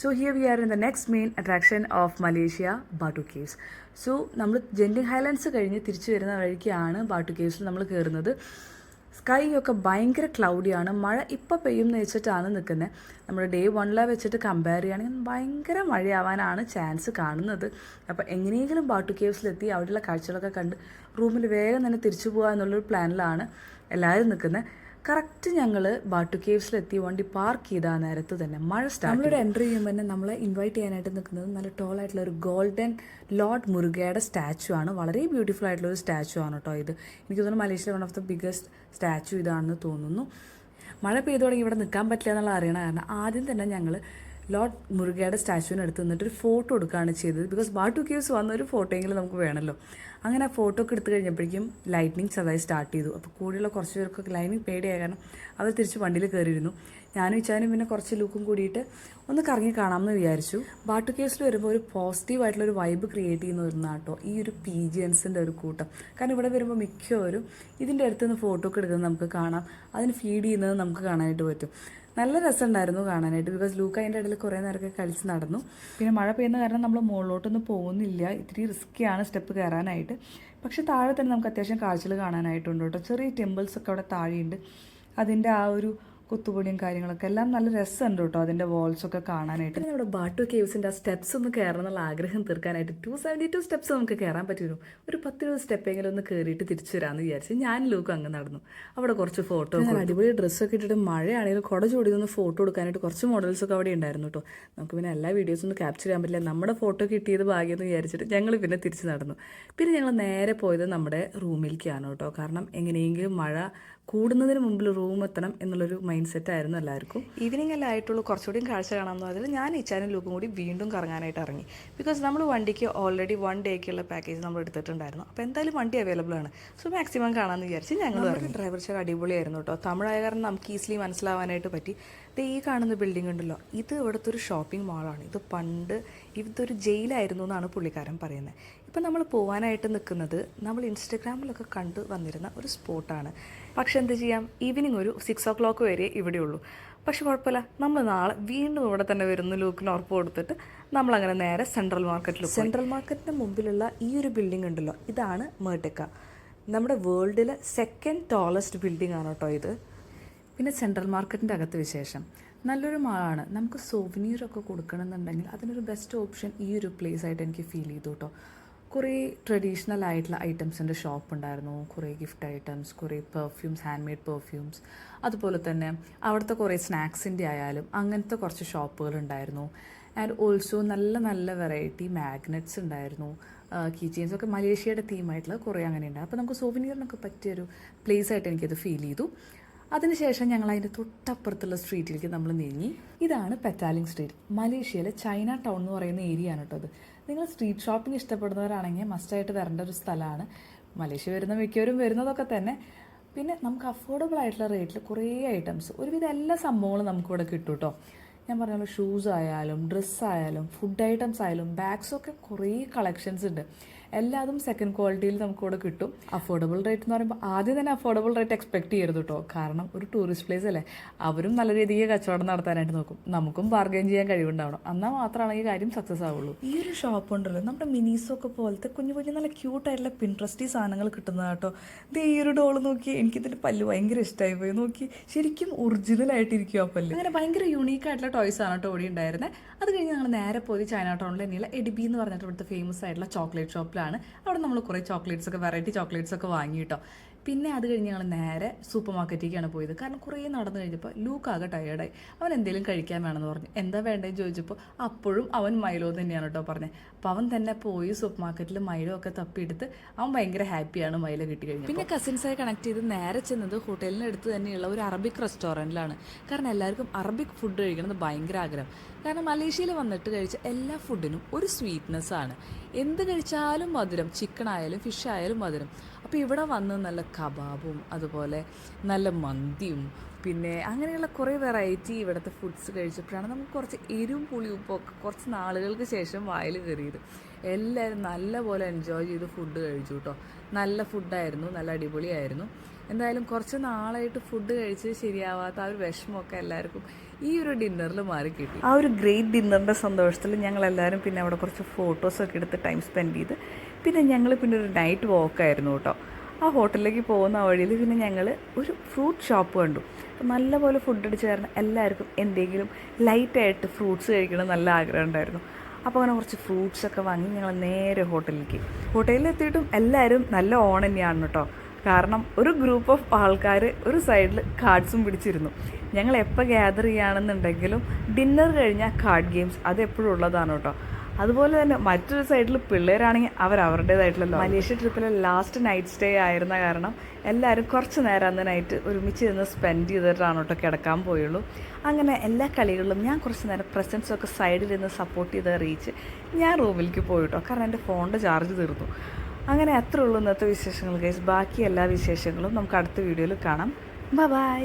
So here we are in the next main attraction of Malaysia, Batu Caves. So നമ്മൾ Genting Highlands കഴിഞ്ഞ് തിരിച്ചു വരുന്ന വഴിക്കാണ് ബാട്ടു കേവ്സിൽ നമ്മൾ കയറുന്നത്. സ്കൈ ഒക്കെ ഭയങ്കര ക്ലൗഡിയാണ്, മഴ ഇപ്പോൾ പെയ്യുമെന്ന് വെച്ചിട്ടാണ് നിൽക്കുന്നത്. നമ്മൾ ഡേ 1 വെച്ചിട്ട് കമ്പയർ ചെയ്യുകയാണെങ്കിൽ ഭയങ്കര മഴയാവാനാണ് ചാൻസ് കാണുന്നത്. അപ്പോൾ എങ്ങനെയെങ്കിലും ബാട്ടു കേവ്സിലെത്തി അവിടെയുള്ള കാഴ്ചകളൊക്കെ കണ്ട് റൂമിൽ വേഗം തന്നെ തിരിച്ചു പോകുക എന്നുള്ളൊരു പ്ലാനിലാണ് എല്ലാവരും നിൽക്കുന്നത്. കറക്റ്റ് ഞങ്ങൾ ബാട്ടു കേവ്സിലെത്തി വണ്ടി പാർക്ക് ചെയ്ത ആ നേരത്ത് തന്നെ മഴ സ്റ്റാർട്ട്. നമ്മളിവിടെ എൻ്റർ ചെയ്യുമ്പോൾ തന്നെ നമ്മളെ ഇൻവൈറ്റ് ചെയ്യാനായിട്ട് നിൽക്കുന്നത് നല്ല ടോൾ ആയിട്ടുള്ള ഒരു ഗോൾഡൻ ലോർഡ് മുരുകയുടെ സ്റ്റാച്ചു ആണ്. വളരെ ബ്യൂട്ടിഫുൾ ആയിട്ടുള്ള ഒരു സ്റ്റാച്ചു ആണ് കേട്ടോ ഇത്. എനിക്ക് തോന്നുന്നു മലേഷ്യയിലെ one of the biggest statue ഇതാണെന്ന് തോന്നുന്നു. മഴ പെയ്തു തുടങ്ങി ഇവിടെ നിൽക്കാൻ പറ്റില്ല എന്നുള്ള അറിയണ കാരണം ആദ്യം തന്നെ ഞങ്ങൾ ലോർഡ് മുരുകയുടെ സ്റ്റാച്ചുവിന് എടുത്ത് നിന്നിട്ട് ഒരു ഫോട്ടോ എടുക്കുകയാണ് ചെയ്തത്. ബിക്കോസ് ബാട്ടു കേവ്സ് വന്ന ഒരു ഫോട്ടോയെങ്കിലും നമുക്ക് വേണമല്ലോ. അങ്ങനെ ആ ഫോട്ടോ ഒക്കെ എടുത്തു കഴിഞ്ഞപ്പോഴേക്കും ലൈറ്റ്നിങ് ചെറുതായി സ്റ്റാർട്ട് ചെയ്തു. അപ്പോൾ കൂടെയുള്ള കുറച്ച് പേർക്കൊക്കെ ലൈനിങ് പേടിയായ കാരണം അവർ തിരിച്ച് വണ്ടിയിൽ കയറിയിരുന്നു. ഞാനും ഇച്ചാനും പിന്നെ കുറച്ച് ലുക്കും കൂടിയിട്ട് ഒന്ന് കറങ്ങി കാണാമെന്ന് വിചാരിച്ചു. ബാട്ടു കേവ്സിൽ വരുമ്പോൾ ഒരു പോസിറ്റീവായിട്ടുള്ളൊരു വൈബ് ക്രിയേറ്റ് ചെയ്യുന്ന ഒരു നാട്ടോ ഈ ഒരു പീജിയൻസിൻ്റെ ഒരു കൂട്ടം. കാരണം ഇവിടെ വരുമ്പോൾ മിക്കവരും ഇതിൻ്റെ അടുത്ത് നിന്ന് ഫോട്ടോ ഒക്കെ എടുക്കുന്നത് നമുക്ക് കാണാം, അതിന് ഫീഡ് ചെയ്യുന്നത് നമുക്ക് കാണാനായിട്ട് പറ്റും. നല്ല രസമുണ്ടായിരുന്നു കാണാനായിട്ട്. ബിക്കോസ് ലൂക്ക അതിൻ്റെ ഇടയിൽ കുറേ നേരമൊക്കെ കളിച്ച് നടന്നു. പിന്നെ മഴ പെയ്യുന്ന കാരണം നമ്മൾ മുകളിലോട്ടൊന്നും പോകുന്നില്ല, ഇത്തിരി റിസ്ക്കിയാണ് സ്റ്റെപ്പ് കയറാനായിട്ട്. പക്ഷേ താഴെ തന്നെ നമുക്ക് അത്യാവശ്യം കാഴ്ചകൾ കാണാനായിട്ടുണ്ട് കേട്ടോ. ചെറിയ ടെമ്പിൾസൊക്കെ അവിടെ താഴെയുണ്ട്. അതിൻ്റെ ആ ഒരു കൊത്തുപൊടിയും കാര്യങ്ങളൊക്കെ എല്ലാം നല്ല രസമുണ്ട് കേട്ടോ, അതിൻ്റെ വാൾസൊക്കെ കാണാനായിട്ട്. നമ്മുടെ ബാട്ടു കേവ്സിൻ്റെ ആ സ്റ്റെപ്സ് ഒന്ന് കയറണം എന്നുള്ള ആഗ്രഹം തീർക്കാനായിട്ട് 272 സ്റ്റെപ്സ് നമുക്ക് കയറാൻ പറ്റുമല്ലോ. ഒരു 10-20 സ്റ്റെപ്പെങ്കിലും ഒന്ന് കയറിയിട്ട് തിരിച്ചു വരാമെന്ന് വിചാരിച്ച് ഞാൻ ലൂക്കും അങ്ങ് നടന്നു. അവിടെ കുറച്ച് ഫോട്ടോ, അടിപൊളി ഡ്രസ്സൊക്കെ ഇട്ടിട്ട് മഴയാണെങ്കിലും കുട ചൂടി ഒന്ന് ഫോട്ടോ എടുക്കാനായിട്ട് കുറച്ച് മോഡൽസൊക്കെ അവിടെ ഉണ്ടായിരുന്നു കേട്ടോ. നമുക്ക് പിന്നെ എല്ലാ വീഡിയോസും ഒന്നും ക്യാപ്ചർ ചെയ്യാൻ പറ്റില്ല, നമ്മുടെ ഫോട്ടോ കിട്ടിയത് ഭാഗ്യമെന്ന് വിചാരിച്ചിട്ട് ഞങ്ങൾ പിന്നെ തിരിച്ച് നടന്നു. പിന്നെ ഞങ്ങൾ നേരെ പോയത് നമ്മുടെ റൂമിലേക്കാണ് കേട്ടോ. കാരണം എങ്ങനെയെങ്കിലും മഴ കൂടുന്നതിന് മുമ്പിൽ റൂം എത്തണം എന്നുള്ളൊരു മൈൻഡ് സെറ്റ് ആയിരുന്നു എല്ലാവർക്കും. ഈവനിങ് എല്ലാം ആയിട്ടുള്ളൂ, കുറച്ചുകൂടിയും കാഴ്ച കാണാമെന്ന് അതിൽ ഞാൻ ഇച്ചാനും ലൂക്കും കൂടി വീണ്ടും കറങ്ങാനായിട്ട് ഇറങ്ങി. ബിക്കോസ് നമ്മൾ വണ്ടിക്ക് ഓൾറെഡി 1 ഡേക്കുള്ള പാക്കേജ് നമ്മൾ എടുത്തിട്ടുണ്ടായിരുന്നു. അപ്പോൾ എന്തായാലും വണ്ടി അവൈലബിൾ ആണ്. സോ മാക്സിമം കാണാമെന്ന് വിചാരിച്ച് ഞങ്ങൾ ഡ്രൈവർ ചെയർ അടിപൊളിയായിരുന്നു കേട്ടോ. തമിഴായ കാരണം നമുക്ക് ഈസിലി മനസ്സിലാവാനായിട്ട് പറ്റി. ഈ കാണുന്ന ബിൽഡിംഗ് ഉണ്ടല്ലോ, ഇത് ഇവിടുത്തെ ഒരു ഷോപ്പിംഗ് മാളാണ്. ഇത് പണ്ട് ഇതൊരു ജയിലായിരുന്നു എന്നാണ് പുള്ളിക്കാരൻ പറയുന്നത്. ഇപ്പം നമ്മൾ പോകാനായിട്ട് നിൽക്കുന്നത് നമ്മൾ ഇൻസ്റ്റഗ്രാമിലൊക്കെ കണ്ടു വന്നിരുന്ന ഒരു സ്പോട്ടാണ്. പക്ഷെ എന്ത് ചെയ്യാം, ഈവനിങ് ഒരു 6 o'clock വരെ ഇവിടെയുള്ളൂ. പക്ഷെ കുഴപ്പമില്ല, നമ്മൾ നാളെ വീണ്ടും ഇവിടെ തന്നെ വരുന്ന ലൂക്കിന് ഉറപ്പ് കൊടുത്തിട്ട് നമ്മളങ്ങനെ നേരെ സെൻട്രൽ മാർക്കറ്റിൻ്റെ മുമ്പിലുള്ള ഈ ഒരു ബിൽഡിംഗ് ഉണ്ടല്ലോ, ഇതാണ് മെർടെക്ക. നമ്മുടെ വേൾഡിലെ 2nd ടോളസ്റ്റ് ബിൽഡിംഗ് ആണ് കേട്ടോ ഇത്. പിന്നെ സെൻട്രൽ മാർക്കറ്റിൻ്റെ അകത്ത് വിശേഷം നല്ലൊരു മാളാണ്. നമുക്ക് സോവനീറൊക്കെ കൊടുക്കണമെന്നുണ്ടെങ്കിൽ അതിനൊരു ബെസ്റ്റ് ഓപ്ഷൻ ഈ ഒരു പ്ലേസ് ആയിട്ട് എനിക്ക് ഫീൽ ചെയ്തു കേട്ടോ. കുറേ ട്രഡീഷണൽ ആയിട്ടുള്ള ഐറ്റംസിൻ്റെ ഷോപ്പ് ഉണ്ടായിരുന്നു, കുറേ ഗിഫ്റ്റ് ഐറ്റംസ്, കുറേ പെർഫ്യൂംസ്, ഹാൻഡ് മെയ്ഡ് പെർഫ്യൂംസ്, അതുപോലെ തന്നെ അവിടുത്തെ കുറേ സ്നാക്സിൻ്റെ ആയാലും അങ്ങനത്തെ കുറച്ച് ഷോപ്പുകൾ ഉണ്ടായിരുന്നു. ആൻഡ് ഓൾസോ നല്ല നല്ല വെറൈറ്റി മാഗ്നറ്റ്സ് ഉണ്ടായിരുന്നു. കീ ചെയിൻസ് ഒക്കെ മലേഷ്യയുടെ തീമായിട്ടുള്ള കുറേ അങ്ങനെ ഉണ്ട്. അപ്പോൾ നമുക്ക് സോവനീറിനൊക്കെ പറ്റിയൊരു പ്ലേസ് ആയിട്ട് എനിക്കത് ഫീൽ ചെയ്തു. അതിനുശേഷം ഞങ്ങൾ അതിൻ്റെ തൊട്ടപ്പുറത്തുള്ള സ്ട്രീറ്റിലേക്ക് നമ്മൾ നീങ്ങി. ഇതാണ് പെറ്റാലിംഗ് സ്ട്രീറ്റ്, മലേഷ്യയിലെ ചൈന ടൗൺ എന്ന് പറയുന്ന ഏരിയ ആണ് കേട്ടോ അത്. നിങ്ങൾ സ്ട്രീറ്റ് ഷോപ്പിംഗ് ഇഷ്ടപ്പെടുന്നവരാണെങ്കിൽ മസ്റ്റായിട്ട് വരേണ്ട ഒരു സ്ഥലമാണ്. മലേഷ്യ വരുന്ന മിക്കവരും വരുന്നതൊക്കെ തന്നെ. പിന്നെ നമുക്ക് അഫോർഡബിൾ ആയിട്ടുള്ള റേറ്റിൽ കുറേ ഐറ്റംസ്, ഒരുവിധം എല്ലാ സംഭവങ്ങളും നമുക്കിവിടെ കിട്ടും കേട്ടോ. ഞാൻ പറഞ്ഞല്ലോ, ഷൂസ് ആയാലും ഡ്രസ്സായാലും ഫുഡ് ഐറ്റംസ് ആയാലും ബാഗ്സൊക്കെ കുറേ കളക്ഷൻസ് ഉണ്ട്. എല്ലാതും സെക്കൻഡ് ക്വാളിറ്റിയിൽ നമുക്കിവിടെ കിട്ടും. അഫോർഡബിൾ റേറ്റ് എന്ന് പറയുമ്പോൾ ആദ്യം തന്നെ അഫോർഡബിൾ റേറ്റ് എക്സ്പെക്ട് ചെയ്യരുത് കേട്ടോ. കാരണം ഒരു ടൂറിസ്റ്റ് പ്ലേസ് അല്ലേ, അവരും നല്ല രീതിയിൽ കച്ചവടം നടത്താനായിട്ട് നോക്കും. നമുക്കും ബാർഗൈൻ ചെയ്യാൻ കഴിവുണ്ടാവണം, എന്നാൽ മാത്രമാണ് ഈ കാര്യം സക്സസ് ആവുള്ളൂ. ഈ ഒരു ഷോപ്പ് ഉണ്ടല്ലോ, നമ്മുടെ മിനീസൊക്കെ പോലത്തെ കുഞ്ഞു കുഞ്ഞു നല്ല ക്യൂട്ടായിട്ടുള്ള പിൻട്രസ്റ്റി സാധനങ്ങൾ കിട്ടുന്നതാണ് കേട്ടോ. ഇത് ഈ ഒരു ഡോള് നോക്കി, എനിക്കിതിൻ്റെ പല്ല് ഭയങ്കര ഇഷ്ടമായി പോയി. നോക്കി, ശരിക്കും ഒറിജിനൽ ആയിട്ടിരിക്കും ആ പല്ല്. അങ്ങനെ ഭയങ്കര യൂണീക്ക് ആയിട്ടുള്ള ടോയ്സ് ആണ് കേട്ടോ ഇവിടെ ഉണ്ടായിരുന്നത്. അത് കഴിഞ്ഞ് ഞങ്ങൾ നേരെ പോയി ചൈന ടൗണിൽ തന്നെയുള്ള എഡിബി എന്ന് പറഞ്ഞിട്ട് ഇവിടുത്തെ ഫേമസ് ആയിട്ടുള്ള ചോക്ലേറ്റ് ഷോപ്പിലാണ്. അവിടെ നമ്മൾ കുറേ ചോക്ലേറ്റ്സ് ഒക്കെ, വെറൈറ്റി ചോക്ലേറ്റ്സ് ഒക്കെ വാങ്ങി കേട്ടോ. പിന്നെ അത് കഴിഞ്ഞ് ഞങ്ങൾ നേരെ സൂപ്പർ മാർക്കറ്റിലേക്കാണ് പോയത്. കാരണം കുറേ നടന്നു കഴിഞ്ഞപ്പോൾ ലൂക്കാകെ ടയേർഡായി. അവൻ എന്തെങ്കിലും കഴിക്കാൻ വേണമെന്ന് പറഞ്ഞു. എന്താ വേണ്ടതെന്ന് ചോദിച്ചപ്പോൾ അപ്പോഴും അവൻ മൈലോ തന്നെയാണ് കേട്ടോ പറഞ്ഞത്. അപ്പോൾ അവൻ തന്നെ പോയി സൂപ്പർ മാർക്കറ്റിൽ മൈലോ ഒക്കെ തപ്പിയെടുത്ത് അവൻ ഭയങ്കര ഹാപ്പിയാണ് മൈലോ കിട്ടി കഴിഞ്ഞു. പിന്നെ കസിൻസായി കണക്ട് ചെയ്ത് നേരെ ചെന്നത് ഹോട്ടലിന് അടുത്ത് തന്നെയുള്ള ഒരു അറബിക് റെസ്റ്റോറൻറ്റിലാണ്. കാരണം എല്ലാവർക്കും അറബിക് ഫുഡ് കഴിക്കണമെന്ന് ഭയങ്കര ആഗ്രഹം. കാരണം മലേഷ്യയിൽ വന്നിട്ട് കഴിച്ച എല്ലാ ഫുഡിനും ഒരു സ്വീറ്റ്നെസ് ആണ്. എന്ത് കഴിച്ചാലും മധുരം, ചിക്കൻ ആയാലും ഫിഷ് ആയാലും മധുരം. അപ്പോൾ ഇവിടെ വന്ന് നല്ല കബാബും അതുപോലെ നല്ല മന്തിയും പിന്നെ അങ്ങനെയുള്ള കുറേ വെറൈറ്റി ഇവിടുത്തെ ഫുഡ്സ് കഴിച്ചപ്പോഴാണ് നമുക്ക് കുറച്ച് എരിവും പുളിയും ഉപ്പൊക്കെ കുറച്ച് നാളുകൾക്ക് ശേഷം വായിൽ കയറിയത്. എല്ലാവരും നല്ലപോലെ എൻജോയ് ചെയ്ത് ഫുഡ് കഴിച്ചു കേട്ടോ. നല്ല ഫുഡായിരുന്നു, നല്ല അടിപൊളിയായിരുന്നു. എന്തായാലും കുറച്ച് നാളായിട്ട് ഫുഡ് കഴിച്ച് ശരിയാവാത്ത ആ ഒരു വിഷമമൊക്കെ എല്ലാവർക്കും ഈ ഒരു ഡിന്നറിൽ മാറി കിട്ടി. ആ ഒരു ഗ്രേറ്റ് ഡിന്നറിൻ്റെ സന്തോഷത്തിൽ ഞങ്ങളെല്ലാവരും പിന്നെ അവിടെ കുറച്ച് ഫോട്ടോസൊക്കെ എടുത്ത് ടൈം സ്പെൻഡ് ചെയ്ത് പിന്നെ ഞങ്ങൾ പിന്നെ ഒരു നൈറ്റ് വാക്കായിരുന്നു കേട്ടോ. ആ ഹോട്ടലിലേക്ക് പോകുന്ന വഴിയിൽ പിന്നെ ഞങ്ങൾ ഒരു ഫ്രൂട്ട് ഷോപ്പ് കണ്ടു. അപ്പോൾ നല്ലപോലെ ഫുഡ് അടിച്ച് കാരണം എല്ലാവർക്കും എന്തെങ്കിലും ലൈറ്റായിട്ട് ഫ്രൂട്ട്സ് കഴിക്കണം നല്ല ആഗ്രഹം ഉണ്ടായിരുന്നു. അപ്പോൾ അങ്ങനെ കുറച്ച് ഫ്രൂട്ട്സൊക്കെ വാങ്ങി ഞങ്ങൾ നേരെ ഹോട്ടലിലെത്തിയിട്ടും എല്ലാവരും നല്ല ഓൺ തന്നെയാണ് കേട്ടോ. കാരണം ഒരു ഗ്രൂപ്പ് ഓഫ് ആൾക്കാർ ഒരു സൈഡിൽ കാർഡ്സും പിടിച്ചിരുന്നു. ഞങ്ങൾ എപ്പോൾ ഗ്യാദർ ചെയ്യുകയാണെന്നുണ്ടെങ്കിലും ഡിന്നർ കഴിഞ്ഞാൽ കാർഡ് ഗെയിംസ് അത് എപ്പോഴും ഉള്ളതാണ് കേട്ടോ. അതുപോലെ തന്നെ മറ്റൊരു സൈഡിൽ പിള്ളേരാണെങ്കിൽ അവരുടേതായിട്ടുള്ള മലേഷ്യ ട്രിപ്പിലെ ലാസ്റ്റ് നൈറ്റ് സ്റ്റേ ആയിരുന്ന കാരണം എല്ലാവരും കുറച്ച് നേരം അന്ന് നൈറ്റ് ഒരുമിച്ച് നിന്ന് സ്പെൻഡ് ചെയ്തിട്ടാണ് കേട്ടോ കിടക്കാൻ പോയുള്ളൂ. അങ്ങനെ എല്ലാ കളികളിലും ഞാൻ കുറച്ച് നേരം പ്രസൻസൊക്കെ സൈഡിൽ നിന്ന് സപ്പോർട്ട് ചെയ്ത് അറിയിച്ച് ഞാൻ റൂമിലേക്ക് പോയി കേട്ടോ. കാരണം എൻ്റെ ഫോണിൻ്റെ ചാർജ് തീർന്നു. അങ്ങനെ അത്രേ ഉള്ളൂ ഇന്നത്തെ വിശേഷങ്ങൾ ഗൈസ്. ബാക്കി എല്ലാ വിശേഷങ്ങളും നമുക്ക് അടുത്ത വീഡിയോയിൽ കാണാം. ബൈ.